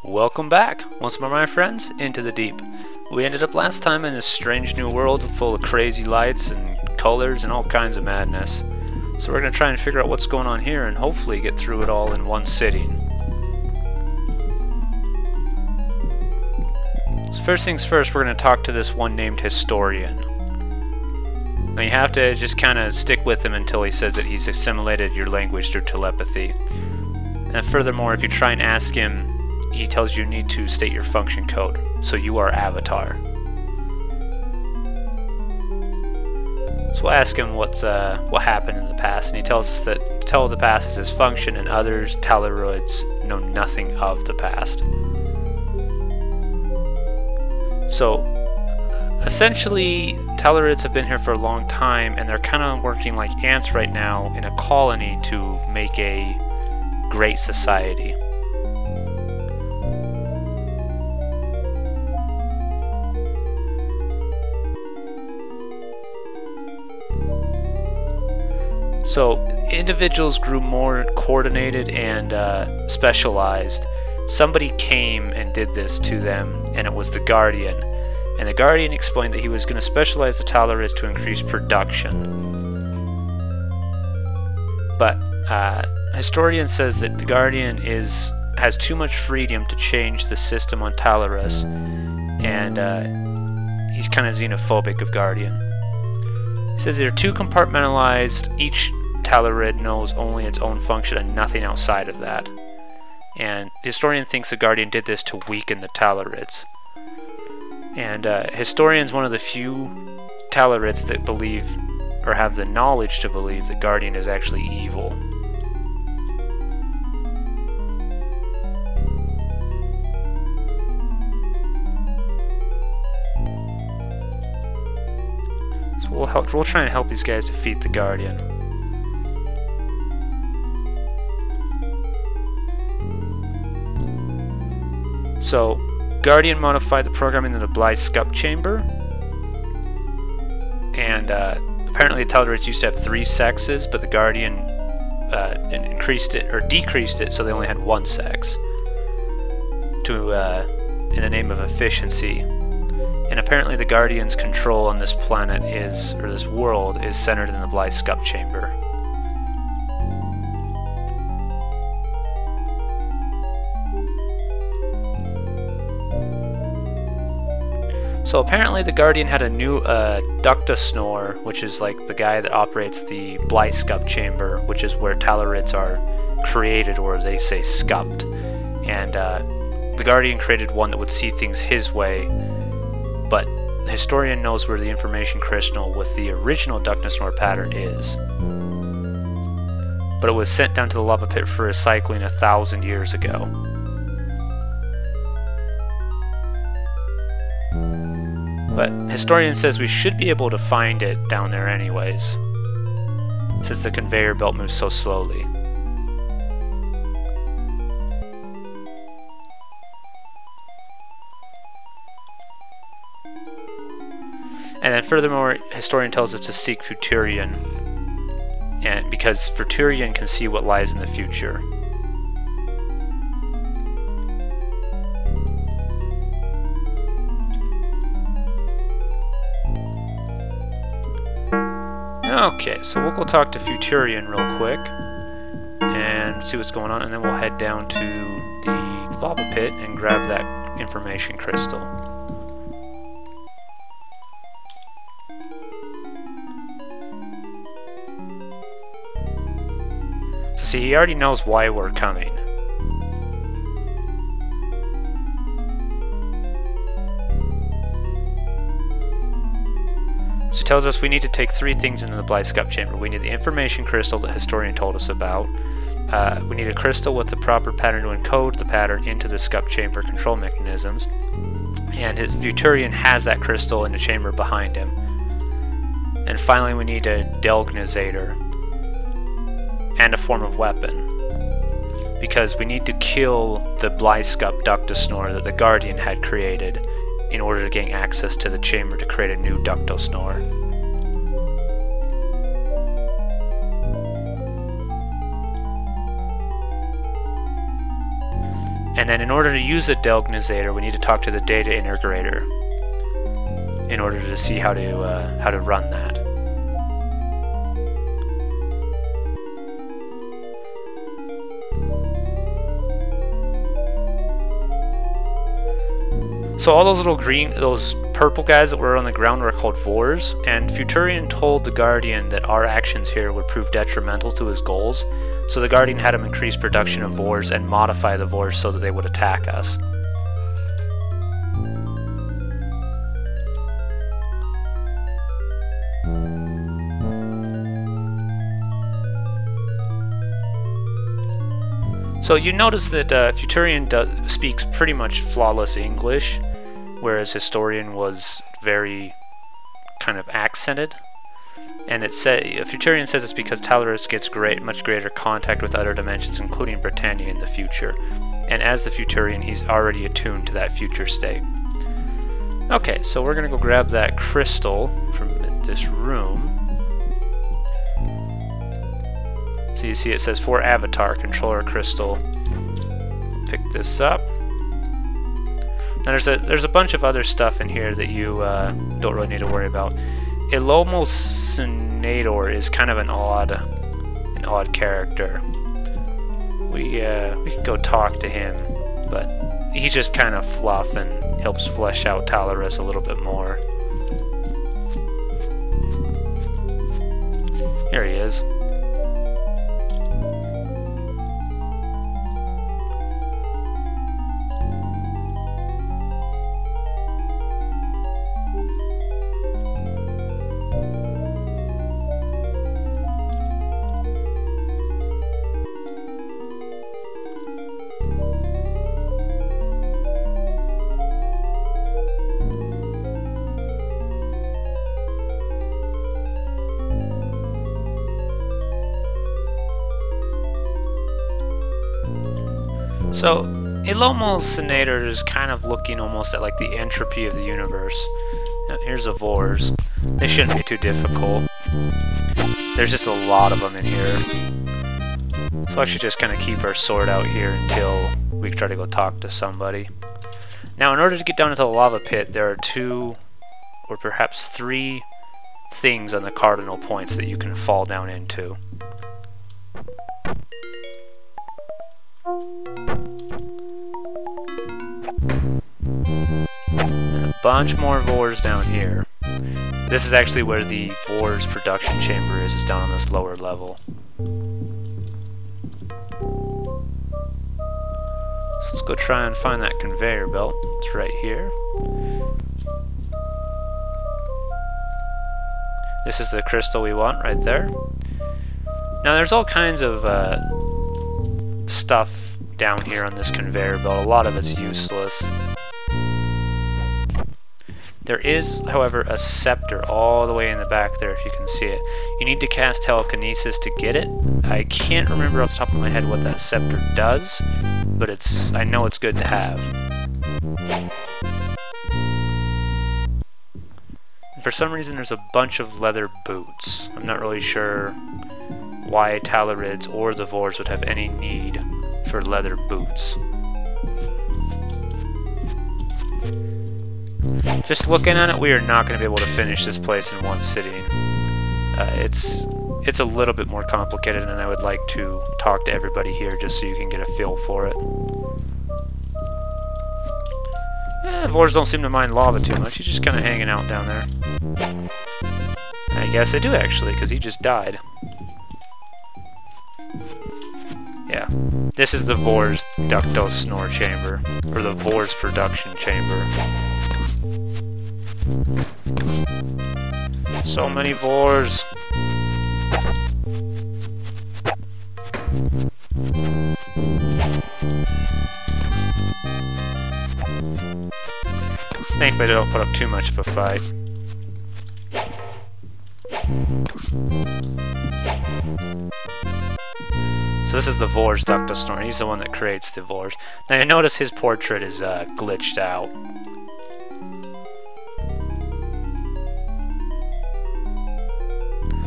Welcome back, once more my friends, into the deep. We ended up last time in this strange new world full of crazy lights and colors and all kinds of madness. So we're going to try and figure out what's going on here and hopefully get through it all in one sitting. So first things first, we're going to talk to this one named Historian. Now you have to just kind of stick with him until he says that he's assimilated your language through telepathy. And furthermore, if you try and ask him, he tells you need to state your function code, so you are Avatar. So we'll ask him what happened in the past, and he tells us that to tell the past is his function, and others, Talaroids, know nothing of the past. So essentially, Talaroids have been here for a long time, and they're kind of working like ants right now in a colony to make a great society. So individuals grew more coordinated and specialized. Somebody came and did this to them, and it was the Guardian. And the Guardian explained that he was going to specialize the Talaroids to increase production. But Historian says that the Guardian has too much freedom to change the system on Talaros, and he's kind of xenophobic of Guardian. He says they're too compartmentalized. Each Talarid knows only its own function and nothing outside of that. And the Historian thinks the Guardian did this to weaken the Talarids. And Historian's one of the few Talarids that believe, or have the knowledge to believe, that Guardian is actually evil. We'll try and help these guys defeat the Guardian. So, Guardian modified the programming in the Blythe Scup Chamber, and apparently the Talarids used to have 3 sexes, but the Guardian increased it or decreased it so they only had 1 sex to in the name of efficiency. And apparently the Guardian's control on this planet or this world is centered in the Blythe Scup Chamber. So apparently the Guardian had a new Ductasnor, which is like the guy that operates the Blythe Scup Chamber, which is where Talarids are created, or they say scupped. And the Guardian created one that would see things his way, but the Historian knows where the information crystal with the original Ductasnor pattern is. But it was sent down to the lava pit for recycling 1,000 years ago. But Historian says we should be able to find it down there anyways, since the conveyor belt moves so slowly. And then furthermore, Historian tells us to seek Futurian, and because Futurian can see what lies in the future. Okay, so we'll go talk to Futurian real quick and see what's going on, and then we'll head down to the lava pit and grab that information crystal. So see, he already knows why we're coming. So he tells us we need to take 3 things into the Blythe Scup Chamber. We need the information crystal that Historian told us about. We need a crystal with the proper pattern to encode the pattern into the Scup Chamber control mechanisms. And his Futurian has that crystal in the chamber behind him. And finally we need a Delgnizator and a form of weapon, because we need to kill the Blythe Scup Ductasnor that the Guardian had created in order to gain access to the chamber to create a new Ductasnor. And then in order to use a Delgnizator, we need to talk to the data integrator in order to see how to run that. So all those purple guys that were on the ground were called Vors, and Futurian told the Guardian that our actions here would prove detrimental to his goals, so the Guardian had him increase production of Vors and modify the Vors so that they would attack us. So you notice that Futurian speaks pretty much flawless English, whereas Historian was very kind of accented. And Futurian says it's because Talorus gets much greater contact with other dimensions, including Britannia in the future. And as the Futurian, he's already attuned to that future state. Okay, so we're gonna go grab that crystal from this room. So you see it says for Avatar, Controller Crystal. Pick this up. Now there's a bunch of other stuff in here that you don't really need to worry about. Ilomosinator is kind of an odd character. We can go talk to him, but he's just kind of fluff and helps flesh out Talorus a little bit more. Here he is. So, Ilomosinator is kind of looking almost at like the entropy of the universe. Now, here's the Vors. They shouldn't be too difficult. There's just a lot of them in here. So I should just kind of keep our sword out here until we try to go talk to somebody. Now, in order to get down into the lava pit, there are 2 or perhaps 3 things on the cardinal points that you can fall down into. And a bunch more Vors down here. This is actually where the Vors production chamber is down on this lower level. So let's go try and find that conveyor belt. It's right here. This is the crystal we want right there. Now there's all kinds of stuff down here on this conveyor belt. A lot of it's useless. There is, however, a scepter all the way in the back there, if you can see it. You need to cast telekinesis to get it. I can't remember off the top of my head what that scepter does, but I know it's good to have. And for some reason there's a bunch of leather boots. I'm not really sure why Talarids or the Vors would have any need for leather boots. Just looking at it, we are not going to be able to finish this place in one sitting. It's a little bit more complicated, and I would like to talk to everybody here just so you can get a feel for it. Vors don't seem to mind lava too much. He's just kind of hanging out down there. I guess I do actually, because he just died. Yeah, this is the Vors ductose snore chamber, or the Vors production chamber. So many Vors. Thankfully they don't put up too much of a fight. So this is the Vors ductose snore. He's the one that creates the Vors. Now you notice his portrait is glitched out.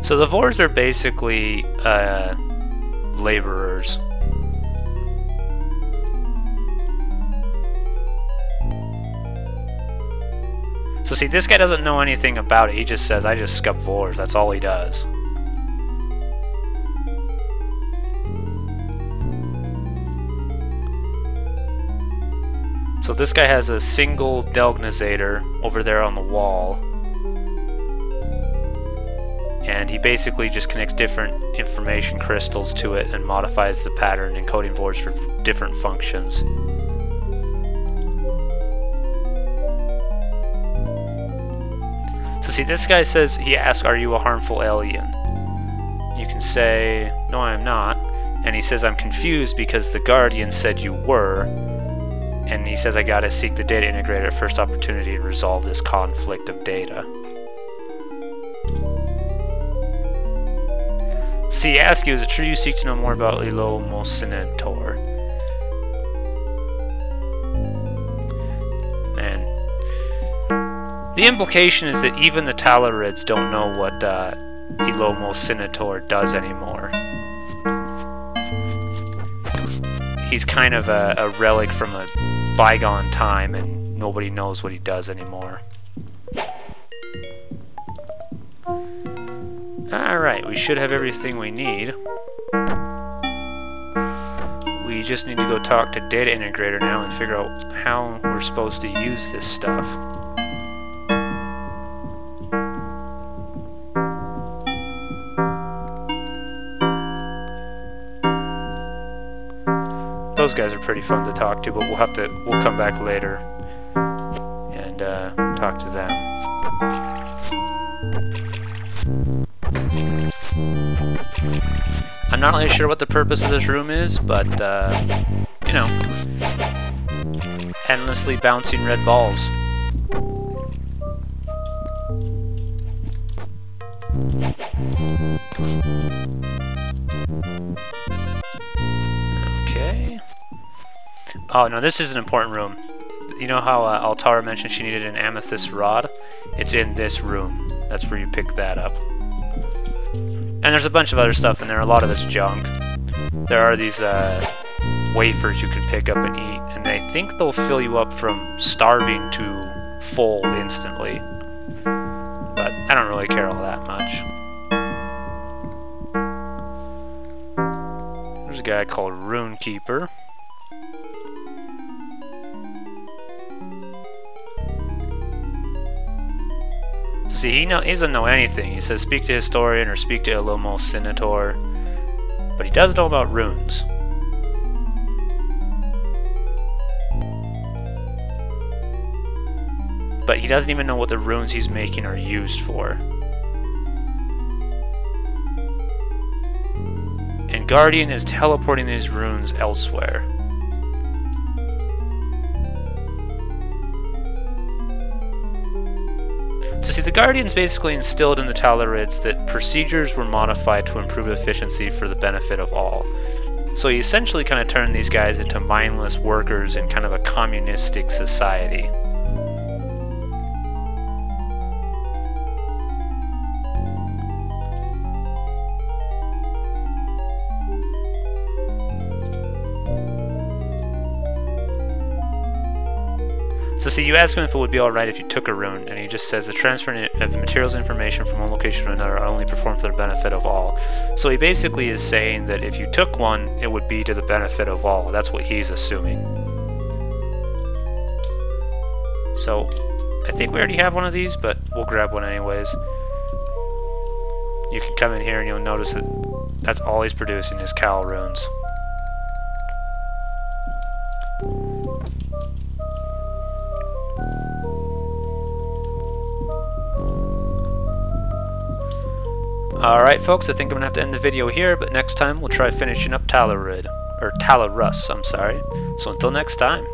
So the Vors are basically laborers. So see, this guy doesn't know anything about it. He just says, I just scub Vors. That's all he does. So this guy has a single Delgnizator over there on the wall. And he basically just connects different information crystals to it and modifies the pattern, encoding Vors for different functions. So see, this guy says, he asks, are you a harmful alien? You can say, no, I'm not. And he says, I'm confused because the Guardian said you were. And he says, I gotta seek the data integrator at first opportunity to resolve this conflict of data. See, he asks you, is it true you seek to know more about Ultima Underworld? And the implication is that even the Talarids don't know what Ultima Underworld does anymore. He's kind of a relic from a bygone time, and nobody knows what he does anymore. Alright, we should have everything we need. We just need to go talk to Data Integrator now and figure out how we're supposed to use this stuff. Those guys are pretty fun to talk to, but we'll come back later and talk to them. I'm not really sure what the purpose of this room is, but you know, endlessly bouncing red balls. Okay. Oh no, this is an important room. You know how Altara mentioned she needed an amethyst rod? It's in this room. That's where you pick that up. And there's a bunch of other stuff in there. A lot of it's junk. There are these wafers you can pick up and eat, and I think they'll fill you up from starving to full instantly. But I don't really care all that much. There's a guy called Runekeeper. See, he doesn't know anything. He says speak to Historian or speak to Ultima Underworld, but he does know about runes. But he doesn't even know what the runes he's making are used for. And Guardian is teleporting these runes elsewhere. So see, the Guardians basically instilled in the Talarids that procedures were modified to improve efficiency for the benefit of all. So he essentially kind of turned these guys into mindless workers in kind of a communistic society. So see, you ask him if it would be alright if you took a rune, and he just says the transfer of materials information from one location to another are only performed for the benefit of all. So he basically is saying that if you took one, it would be to the benefit of all. That's what he's assuming. So, I think we already have one of these, but we'll grab one anyways. You can come in here and you'll notice that that's all he's producing is Cal runes. Alright folks, I think I'm going to have to end the video here, but next time we'll try finishing up Talarid. Or Talarus, I'm sorry. So until next time.